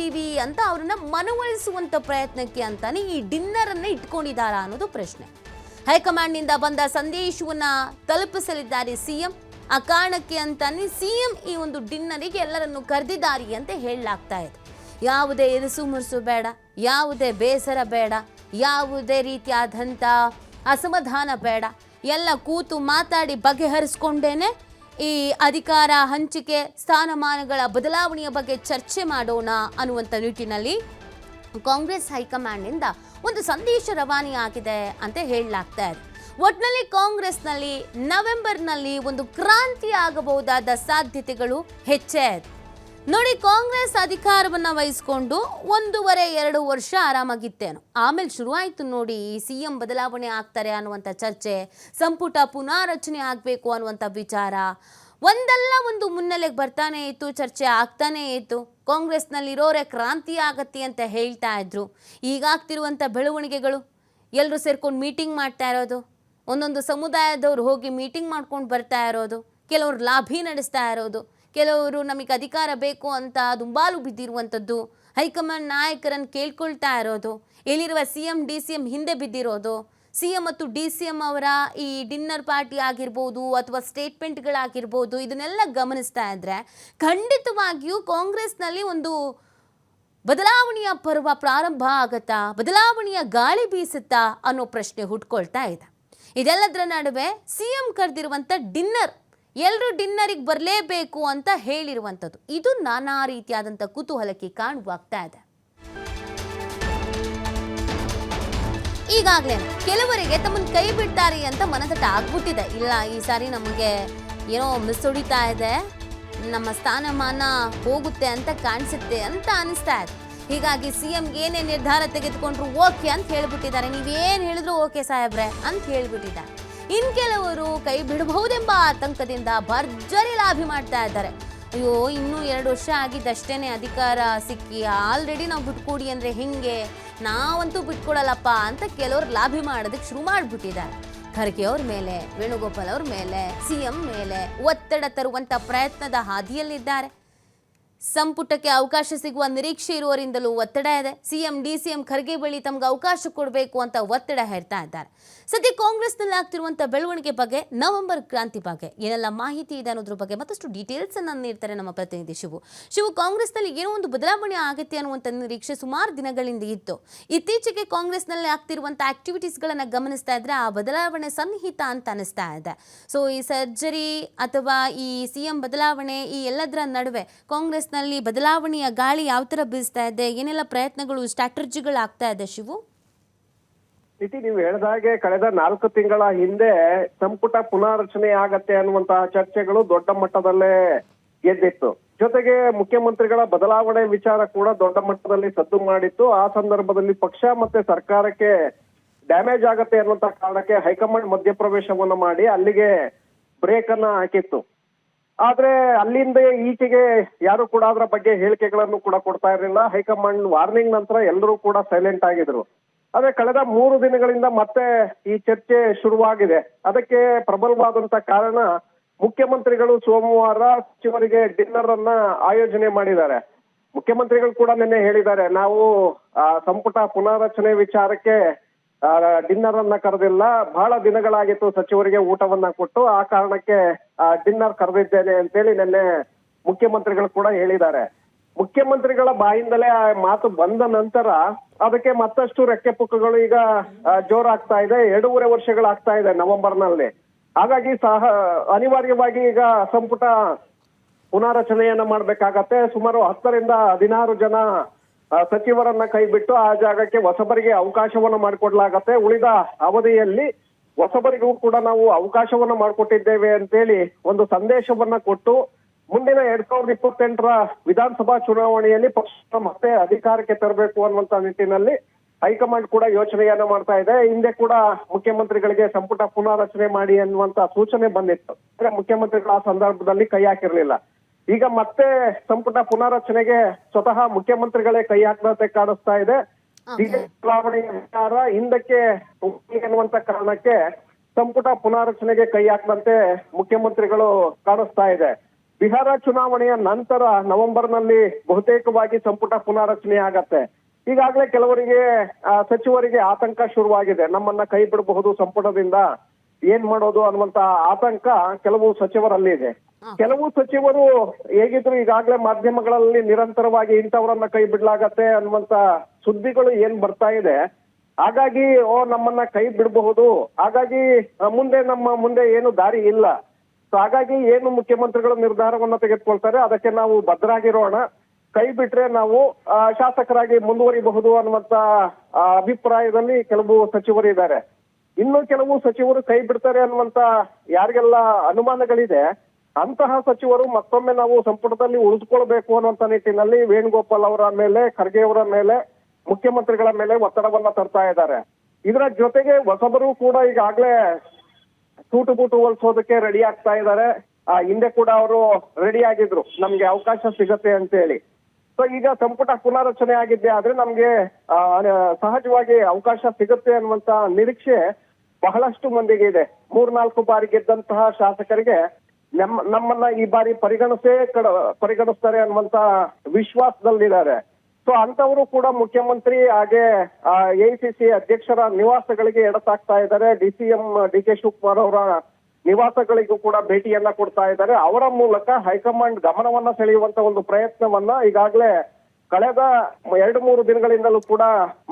ಕರಿತೀವಿ ಅಂತ ಅವ್ರನ್ನ ಮನವೊಲಿಸುವಂತ ಪ್ರಯತ್ನಕ್ಕೆ ಅಂತಾನೆ ಈ ಡಿನ್ನರ್ ಅನ್ನ ಇಟ್ಕೊಂಡಿದ್ದಾರಾ ಅನ್ನೋದು ಪ್ರಶ್ನೆ. ಹೈಕಮಾಂಡ್ ನಿಂದ ಬಂದ ಸಂದೇಶವನ್ನ ತಲುಪಿಸಲಿದ್ದಾರೆ ಸಿಎಂ. ಆ ಕಾರಣಕ್ಕೆ ಅಂತಾನೆ ಸಿಎಂ ಈ ಒಂದು ಡಿನ್ನರಿಗೆ ಎಲ್ಲರನ್ನು ಕರೆದಿದ್ದಾರೆ ಅಂತ ಹೇಳಲಾಗ್ತಾ ಇದೆ. ಯಾವುದೇ ಇರುಸು ಮುರುಸು ಬೇಡ, ಯಾವುದೇ ಬೇಸರ ಬೇಡ, ಯಾವುದೇ ರೀತಿಯಾದಂಥ ಅಸಮಾಧಾನ ಬೇಡ, ಎಲ್ಲ ಕೂತು ಮಾತಾಡಿ ಬಗೆಹರಿಸ್ಕೊಂಡೇನೆ ಈ ಅಧಿಕಾರ ಹಂಚಿಕೆ ಸ್ಥಾನಮಾನಗಳ ಬದಲಾವಣೆಯ ಬಗ್ಗೆ ಚರ್ಚೆ ಮಾಡೋಣ ಅನ್ನುವಂಥ ನಿಟ್ಟಿನಲ್ಲಿ ಕಾಂಗ್ರೆಸ್ ಹೈಕಮಾಂಡ್ನಿಂದ ಒಂದು ಸಂದೇಶ ರವಾನೆಯಾಗಿದೆ ಅಂತ ಹೇಳಲಾಗ್ತಾ ಇದೆ. ಒಟ್ಟಿನಲ್ಲಿ ಕಾಂಗ್ರೆಸ್ನಲ್ಲಿ ನವೆಂಬರ್ನಲ್ಲಿ ಒಂದು ಕ್ರಾಂತಿ ಆಗಬಹುದಾದ ಸಾಧ್ಯತೆಗಳು ಹೆಚ್ಚೇ ಇದೆ. ನೋಡಿ, ಕಾಂಗ್ರೆಸ್ ಅಧಿಕಾರವನ್ನ ವಹಿಸ್ಕೊಂಡು 1.5-2 ವರ್ಷ ಆರಾಮಾಗಿತ್ತೇನು. ಆಮೇಲೆ ಶುರುವಾಯಿತು ನೋಡಿ ಸಿಎಂ ಬದಲಾವಣೆ ಆಗ್ತಾರೆ ಅನ್ನುವಂಥ ಚರ್ಚೆ, ಸಂಪುಟ ಪುನಾರಚನೆ ಆಗಬೇಕು ಅನ್ನುವಂಥ ವಿಚಾರ ಒಂದಲ್ಲ ಒಂದು ಮುನ್ನೆಲೆಗೆ ಬರ್ತಾನೆ ಇತ್ತು, ಚರ್ಚೆ ಆಗ್ತಾನೆ ಇತ್ತು. ಕಾಂಗ್ರೆಸ್ನಲ್ಲಿರೋರೆ ಕ್ರಾಂತಿ ಆಗತ್ತೆ ಅಂತ ಹೇಳ್ತಾ ಇದ್ರು. ಈಗಾಗ್ತಿರುವಂಥ ಬೆಳವಣಿಗೆಗಳು, ಎಲ್ಲರೂ ಸೇರ್ಕೊಂಡು ಮೀಟಿಂಗ್ ಮಾಡ್ತಾ ಇರೋದು, ಒಂದೊಂದು ಸಮುದಾಯದವ್ರು ಹೋಗಿ ಮೀಟಿಂಗ್ ಮಾಡ್ಕೊಂಡು ಬರ್ತಾ ಇರೋದು, ಕೆಲವರು ಲಾಭಿ ನಡೆಸ್ತಾ ಇರೋದು, ಕೆಲವರು ನಮಗೆ ಅಧಿಕಾರ ಬೇಕು ಅಂತ ದುಂಬಾಲು ಬಿದ್ದಿರುವಂಥದ್ದು, ಹೈಕಮಾಂಡ್ ನಾಯಕರನ್ನು ಕೇಳ್ಕೊಳ್ತಾ ಇರೋದು, ಇಲ್ಲಿರುವ CM DCM ಹಿಂದೆ ಬಿದ್ದಿರೋದು, CM ಮತ್ತು DCM ಅವರ ಈ ಡಿನ್ನರ್ ಪಾರ್ಟಿ ಆಗಿರ್ಬೋದು ಅಥವಾ ಸ್ಟೇಟ್ಮೆಂಟ್ಗಳಾಗಿರ್ಬೋದು, ಇದನ್ನೆಲ್ಲ ಗಮನಿಸ್ತಾ ಇದ್ರೆ ಖಂಡಿತವಾಗಿಯೂ ಕಾಂಗ್ರೆಸ್ನಲ್ಲಿ ಒಂದು ಬದಲಾವಣೆಯ ಪರ್ವ ಪ್ರಾರಂಭ ಆಗತ್ತಾ, ಬದಲಾವಣೆಯ ಗಾಳಿ ಬೀಸುತ್ತಾ ಅನ್ನೋ ಪ್ರಶ್ನೆ ಹುಟ್ಕೊಳ್ತಾ ಇದೆ. ಇದೆಲ್ಲದರ ನಡುವೆ CM ಕರೆದಿರುವಂಥ ಡಿನ್ನರ್, ಎಲ್ಲರೂ ಡಿನ್ನರಿಗೆ ಬರಲೇಬೇಕು ಅಂತ ಹೇಳಿರುವಂಥದ್ದು, ಇದು ನಾನಾ ರೀತಿಯಾದಂಥ ಕುತೂಹಲಕ್ಕೆ ಕಾರಣವಾಗ್ತಾ ಇದೆ. ಈಗಾಗಲೇ ಕೆಲವರಿಗೆ ತಮ್ಮನ್ನು ಕೈ ಬಿಡ್ತಾರೆ ಅಂತ ಮನದಟ್ಟ ಆಗ್ಬಿಟ್ಟಿದೆ. ಇಲ್ಲ, ಈ ಸಾರಿ ನಮಗೆ ಏನೋ ಮಿಸ್ ಹೊಡಿತಾ ಇದೆ, ನಮ್ಮ ಸ್ಥಾನಮಾನ ಹೋಗುತ್ತೆ ಅಂತ ಕಾಣಿಸುತ್ತೆ ಅಂತ ಅನಿಸ್ತಾ ಇದೆ. ಹೀಗಾಗಿ CM ಏನೇ ನಿರ್ಧಾರ ತೆಗೆದುಕೊಂಡ್ರು ಓಕೆ ಅಂತ ಹೇಳ್ಬಿಟ್ಟಿದ್ದಾರೆ. ನೀವೇನು ಹೇಳಿದ್ರು ಓಕೆ ಸಾಹೇಬ್ರೆ ಅಂತ ಹೇಳ್ಬಿಟ್ಟಿದ್ದಾರೆ. ಇನ್ ಕೆಲವರು ಕೈ ಬಿಡಬಹುದೆಂಬ ಆತಂಕದಿಂದ ಭರ್ಜರಿ ಲಾಭಿ ಮಾಡ್ತಾ ಇದ್ದಾರೆ. ಅಯ್ಯೋ, ಇನ್ನೂ 2 ವರ್ಷ ಆಗಿದ್ದಷ್ಟೇನೆ ಅಧಿಕಾರ ಸಿಕ್ಕಿ ಆಲ್ರೆಡಿ ನಾವು ಬಿಟ್ಕೊಡಿ ಅಂದರೆ ಹೆಂಗೆ, ನಾವಂತೂ ಬಿಟ್ಕೊಡಲ್ಲಪ್ಪ ಅಂತ ಕೆಲವರು ಲಾಭಿ ಮಾಡೋದಕ್ಕೆ ಶುರು ಮಾಡಿಬಿಟ್ಟಿದ್ದಾರೆ. ಖರ್ಗೆ ಅವ್ರ ಮೇಲೆ, ವೇಣುಗೋಪಾಲ್ ಅವ್ರ ಮೇಲೆ, CM ಮೇಲೆ ಒತ್ತಡ ತರುವಂಥ ಪ್ರಯತ್ನದ ಹಾದಿಯಲ್ಲಿದ್ದಾರೆ. ಸಂಪುಟಕ್ಕೆ ಅವಕಾಶ ಸಿಗುವ ನಿರೀಕ್ಷೆ ಇರುವವರಿಂದಲೂ ಒತ್ತಡ ಇದೆ. CM DCM ಖರ್ಗೆ ಬಳಿ ತಮ್ಗೆ ಅವಕಾಶ ಕೊಡಬೇಕು ಅಂತ ಒತ್ತಡ ಹೇರ್ತಾ ಇದ್ದಾರೆ. ಸದ್ಯ ಕಾಂಗ್ರೆಸ್ನಲ್ಲಿ ಆಗ್ತಿರುವಂಥ ಬೆಳವಣಿಗೆ ಬಗ್ಗೆ, ನವೆಂಬರ್ ಕ್ರಾಂತಿ ಬಗ್ಗೆ ಏನೆಲ್ಲ ಮಾಹಿತಿ ಇದೆ ಅನ್ನೋದ್ರ ಬಗ್ಗೆ ಮತ್ತಷ್ಟು ಡೀಟೇಲ್ಸ್ ಅನ್ನು ನೀಡ್ತಾರೆ ನಮ್ಮ ಪ್ರತಿನಿಧಿ ಶಿವು. ಕಾಂಗ್ರೆಸ್ನಲ್ಲಿ ಏನೋ ಒಂದು ಬದಲಾವಣೆ ಆಗುತ್ತೆ ಅನ್ನುವಂಥ ನಿರೀಕ್ಷೆ ಸುಮಾರು ದಿನಗಳಿಂದ ಇತ್ತು. ಇತ್ತೀಚೆಗೆ ಕಾಂಗ್ರೆಸ್ನಲ್ಲಿ ಆಗ್ತಿರುವಂಥ ಆಕ್ಟಿವಿಟೀಸ್ಗಳನ್ನು ಗಮನಿಸ್ತಾ ಇದ್ರೆ ಆ ಬದಲಾವಣೆ ಸನ್ನಿಹಿತ ಅಂತ ಅನಿಸ್ತಾ ಇದೆ. ಸೊ ಈ ಸರ್ಜರಿ ಅಥವಾ ಈ CM ಬದಲಾವಣೆ, ಈ ಎಲ್ಲದರ ನಡುವೆ ಕಾಂಗ್ರೆಸ್ ನಲ್ಲಿ ಬದಲಾವಣೆಯ ಗಾಳಿ ಯಾವ ತರ ಬೀಸ್ತಾ ಇದೆ, ಏನೆಲ್ಲ ಪ್ರಯತ್ನಗಳು, ಸ್ಟ್ರಾಟಜಿಗಳು ಆಗ್ತಾ ಇದೆ ಶಿವು? ನೀವು ಹೇಳಿದಾಗೆ ಕಳೆದ 4 ತಿಂಗಳ ಹಿಂದೆ ಸಂಪುಟ ಪುನಾರಚನೆ ಆಗತ್ತೆ ಅನ್ನುವಂತಹ ಚರ್ಚೆಗಳು ದೊಡ್ಡ ಮಟ್ಟದಲ್ಲೇ ಗೆದ್ದಿತ್ತು. ಜೊತೆಗೆ ಮುಖ್ಯಮಂತ್ರಿಗಳ ಬದಲಾವಣೆ ವಿಚಾರ ಕೂಡ ದೊಡ್ಡ ಮಟ್ಟದಲ್ಲಿ ಸದ್ದು ಮಾಡಿತ್ತು. ಆ ಸಂದರ್ಭದಲ್ಲಿ ಪಕ್ಷ ಮತ್ತೆ ಸರ್ಕಾರಕ್ಕೆ ಡ್ಯಾಮೇಜ್ ಆಗತ್ತೆ ಅನ್ನುವಂತ ಕಾರಣಕ್ಕೆ ಹೈಕಮಾಂಡ್ ಮಧ್ಯಪ್ರವೇಶವನ್ನ ಮಾಡಿ ಅಲ್ಲಿಗೆ ಬ್ರೇಕ್ ಅನ್ನ ಹಾಕಿತ್ತು. ಆದ್ರೆ ಅಲ್ಲಿಂದ ಈಚೆಗೆ ಯಾರು ಕೂಡ ಅದರ ಬಗ್ಗೆ ಹೇಳಿಕೆಗಳನ್ನು ಕೂಡ ಕೊಡ್ತಾ ಇರಲಿಲ್ಲ. ಹೈಕಮಾಂಡ್ ವಾರ್ನಿಂಗ್ ನಂತರ ಎಲ್ಲರೂ ಕೂಡ ಸೈಲೆಂಟ್ ಆಗಿದ್ರು. ಆದ್ರೆ ಕಳೆದ 3 ದಿನಗಳಿಂದ ಮತ್ತೆ ಈ ಚರ್ಚೆ ಶುರುವಾಗಿದೆ. ಅದಕ್ಕೆ ಪ್ರಬಲವಾದಂತ ಕಾರಣ ಮುಖ್ಯಮಂತ್ರಿಗಳು ಸೋಮವಾರ ಸಚಿವರಿಗೆ ಡಿನ್ನರ್ ಅನ್ನ ಆಯೋಜನೆ ಮಾಡಿದ್ದಾರೆ. ಮುಖ್ಯಮಂತ್ರಿಗಳು ಕೂಡ ನಿನ್ನೆ ಹೇಳಿದ್ದಾರೆ, ನಾವು ಸಂಪುಟ ಪುನಾರಚನೆ ವಿಚಾರಕ್ಕೆ ಡಿನ್ನರ್ ಅನ್ನ ಕರೆದಿಲ್ಲ, ಬಹಳ ದಿನಗಳಾಗಿತ್ತು ಸಚಿವರಿಗೆ ಊಟವನ್ನ ಕೊಟ್ಟು, ಆ ಕಾರಣಕ್ಕೆ ಡಿನ್ನರ್ ಕರೆದಿದ್ದೇನೆ ಅಂತೇಳಿ ನಿನ್ನೆ ಮುಖ್ಯಮಂತ್ರಿಗಳು ಕೂಡ ಹೇಳಿದ್ದಾರೆ. ಮುಖ್ಯಮಂತ್ರಿಗಳ ಬಾಯಿಂದಲೇ ಆ ಮಾತು ಬಂದ ನಂತರ ಅದಕ್ಕೆ ಮತ್ತಷ್ಟು ರೆಕ್ಕೆ ಪುಕ್ಕಗಳು ಈಗ ಜೋರಾಗ್ತಾ ಇದೆ. 2.5 ವರ್ಷಗಳಾಗ್ತಾ ಇದೆ ನವೆಂಬರ್ನಲ್ಲಿ. ಹಾಗಾಗಿ ಅನಿವಾರ್ಯವಾಗಿ ಈಗ ಸಂಪುಟ ಪುನಾರಚನೆಯನ್ನ ಮಾಡ್ಬೇಕಾಗತ್ತೆ. ಸುಮಾರು 10ರಿಂದ 16 ಜನ ಸಚಿವರನ್ನ ಕೈ ಬಿಟ್ಟು ಆ ಜಾಗಕ್ಕೆ ಹೊಸಬರಿಗೆ ಅವಕಾಶವನ್ನ ಮಾಡಿಕೊಡ್ಲಾಗತ್ತೆ. ಉಳಿದ ಅವಧಿಯಲ್ಲಿ ಹೊಸಬರಿಗೂ ಕೂಡ ನಾವು ಅವಕಾಶವನ್ನ ಮಾಡಿಕೊಟ್ಟಿದ್ದೇವೆ ಅಂತೇಳಿ ಒಂದು ಸಂದೇಶವನ್ನ ಕೊಟ್ಟು ಮುಂದಿನ 2028ರ ವಿಧಾನಸಭಾ ಚುನಾವಣೆಯಲ್ಲಿ ಪಕ್ಷ ಮತ್ತೆ ಅಧಿಕಾರಕ್ಕೆ ತರಬೇಕು ಅನ್ನುವಂತ ನಿಟ್ಟಿನಲ್ಲಿ ಹೈಕಮಾಂಡ್ ಕೂಡ ಯೋಚನೆಯನ್ನ ಮಾಡ್ತಾ ಇದೆ. ಹಿಂದೆ ಕೂಡ ಮುಖ್ಯಮಂತ್ರಿಗಳಿಗೆ ಸಂಪುಟ ಪುನಾರಚನೆ ಮಾಡಿ ಅನ್ನುವಂತ ಸೂಚನೆ ಬಂದಿತ್ತು. ಮುಖ್ಯಮಂತ್ರಿಗಳು ಆ ಸಂದರ್ಭದಲ್ಲಿ ಕೈ ಹಾಕಿರ್ಲಿಲ್ಲ. ಈಗ ಮತ್ತೆ ಸಂಪುಟ ಪುನಾರಚನೆಗೆ ಸ್ವತಃ ಮುಖ್ಯಮಂತ್ರಿಗಳೇ ಕೈ ಹಾಕದಂತೆ ಕಾಣಿಸ್ತಾ ಇದೆ. ಚುನಾವಣೆಯ ವಿಚಾರ ಹಿಂದಕ್ಕೆ ಎನ್ನುವಂತ ಕಾರಣಕ್ಕೆ ಸಂಪುಟ ಪುನಾರಚನೆಗೆ ಕೈ ಹಾಕದಂತೆ ಮುಖ್ಯಮಂತ್ರಿಗಳು ಕಾಣಿಸ್ತಾ ಇದೆ. ಬಿಹಾರ ಚುನಾವಣೆಯ ನಂತರ ನವೆಂಬರ್ನಲ್ಲಿ ಬಹುತೇಕವಾಗಿ ಸಂಪುಟ ಪುನಾರಚನೆ ಆಗತ್ತೆ. ಈಗಾಗಲೇ ಕೆಲವರಿಗೆ ಸಚಿವರಿಗೆ ಆತಂಕ ಶುರುವಾಗಿದೆ. ನಮ್ಮನ್ನ ಕೈ ಬಿಡಬಹುದು ಸಂಪುಟದಿಂದ, ಏನ್ ಮಾಡೋದು ಅನ್ನುವಂತ ಆತಂಕ ಕೆಲವು ಸಚಿವರಲ್ಲಿ ಇದೆ. ಕೆಲವು ಸಚಿವರು ಹೇಗಿದ್ರು ಈಗಾಗಲೇ ಮಾಧ್ಯಮಗಳಲ್ಲಿ ನಿರಂತರವಾಗಿ ಇಂಥವರನ್ನ ಕೈ ಬಿಡ್ಲಾಗತ್ತೆ ಅನ್ನುವಂತ ಸುದ್ದಿಗಳು ಏನ್ ಬರ್ತಾ ಇದೆ. ಹಾಗಾಗಿ ನಮ್ಮನ್ನ ಕೈ ಬಿಡಬಹುದು, ಹಾಗಾಗಿ ನಮ್ಮ ಮುಂದೆ ಏನು ದಾರಿ ಇಲ್ಲ. ಸೊ ಹಾಗಾಗಿ ಏನು ಮುಖ್ಯಮಂತ್ರಿಗಳು ನಿರ್ಧಾರವನ್ನ ತೆಗೆದುಕೊಳ್ತಾರೆ ಅದಕ್ಕೆ ನಾವು ಬದ್ಧರಾಗಿರೋಣ. ಕೈ ಬಿಟ್ರೆ ನಾವು ಶಾಸಕರಾಗಿ ಮುಂದುವರಿಬಹುದು ಅನ್ನುವಂತ ಅಭಿಪ್ರಾಯದಲ್ಲಿ ಕೆಲವು ಸಚಿವರು ಇದ್ದಾರೆ. ಇನ್ನು ಕೆಲವು ಸಚಿವರು ಕೈ ಬಿಡ್ತಾರೆ ಅನ್ನುವಂತ ಯಾರಿಗೆಲ್ಲ ಅನುಮಾನಗಳಿದೆ ಅಂತಹ ಸಚಿವರು ಮತ್ತೊಮ್ಮೆ ನಾವು ಸಂಪುಟದಲ್ಲಿ ಉಳಿದುಕೊಳ್ಬೇಕು ಅನ್ನುವಂತ ನಿಟ್ಟಿನಲ್ಲಿ ವೇಣುಗೋಪಾಲ್ ಅವರ ಮೇಲೆ, ಖರ್ಗೆ ಅವರ ಮೇಲೆ, ಮುಖ್ಯಮಂತ್ರಿಗಳ ಮೇಲೆ ಒತ್ತಡವನ್ನ ತರ್ತಾ ಇದ್ದಾರೆ. ಇದರ ಜೊತೆಗೆ ಹೊಸಬರು ಕೂಡ ಈಗಾಗಲೇ ಸೂಟು ಬೂಟು ಹೊಲಿಸೋದಕ್ಕೆ ರೆಡಿ ಆಗ್ತಾ ಇದ್ದಾರೆ. ಹಿಂದೆ ಕೂಡ ಅವರು ರೆಡಿ ಆಗಿದ್ರು, ನಮ್ಗೆ ಅವಕಾಶ ಸಿಗತ್ತೆ ಅಂತ ಹೇಳಿ. ಸೊ ಈಗ ಸಂಪುಟ ಪುನಾರಚನೆ ಆಗಿದ್ದೆ ಆದ್ರೆ ನಮ್ಗೆ ಸಹಜವಾಗಿ ಅವಕಾಶ ಸಿಗುತ್ತೆ ಅನ್ನುವಂತ ನಿರೀಕ್ಷೆ ಬಹಳಷ್ಟು ಮಂದಿಗೆ ಇದೆ. 3-4 ಬಾರಿ ಗೆದ್ದಂತಹ ಶಾಸಕರಿಗೆ ನಮ್ಮನ್ನ ಈ ಬಾರಿ ಪರಿಗಣಿಸ್ತಾರೆ ಅನ್ನುವಂತ ವಿಶ್ವಾಸದಲ್ಲಿದ್ದಾರೆ. ಸೊ ಅಂತವರು ಕೂಡ ಮುಖ್ಯಮಂತ್ರಿ ಹಾಗೆ ಎಐಸಿಸಿ ಅಧ್ಯಕ್ಷರ ನಿವಾಸಗಳಿಗೆ ಎಡತಾಗ್ತಾ ಇದ್ದಾರೆ. DCM DK ಶಿವಕುಮಾರ್ ಅವರ ನಿವಾಸಗಳಿಗೂ ಕೂಡ ಭೇಟಿಯನ್ನ ಕೊಡ್ತಾ ಇದ್ದಾರೆ. ಅವರ ಮೂಲಕ ಹೈಕಮಾಂಡ್ ಗಮನವನ್ನ ಸೆಳೆಯುವಂತ ಒಂದು ಪ್ರಯತ್ನವನ್ನ ಈಗಾಗಲೇ ಕಳೆದ 2-3 ದಿನಗಳಿಂದಲೂ ಕೂಡ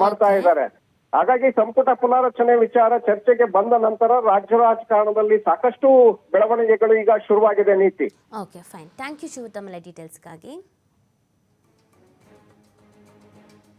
ಮಾಡ್ತಾ ಇದ್ದಾರೆ. ಹಾಗಾಗಿ ಸಂಪುಟ ಪುನಾರಚನೆ ವಿಚಾರ ಚರ್ಚೆಗೆ ಬಂದ ನಂತರ ರಾಜ್ಯ ರಾಜಕಾರಣದಲ್ಲಿ ಸಾಕಷ್ಟು ಬೆಳವಣಿಗೆಗಳು ಈಗ ಶುರುವಾಗಿದೆ. ನೀತಿ. Okay, fine. Thank you Shivu, ತಮ್ಮ ಡೀಟೇಲ್ಸ್ಗಾಗಿ.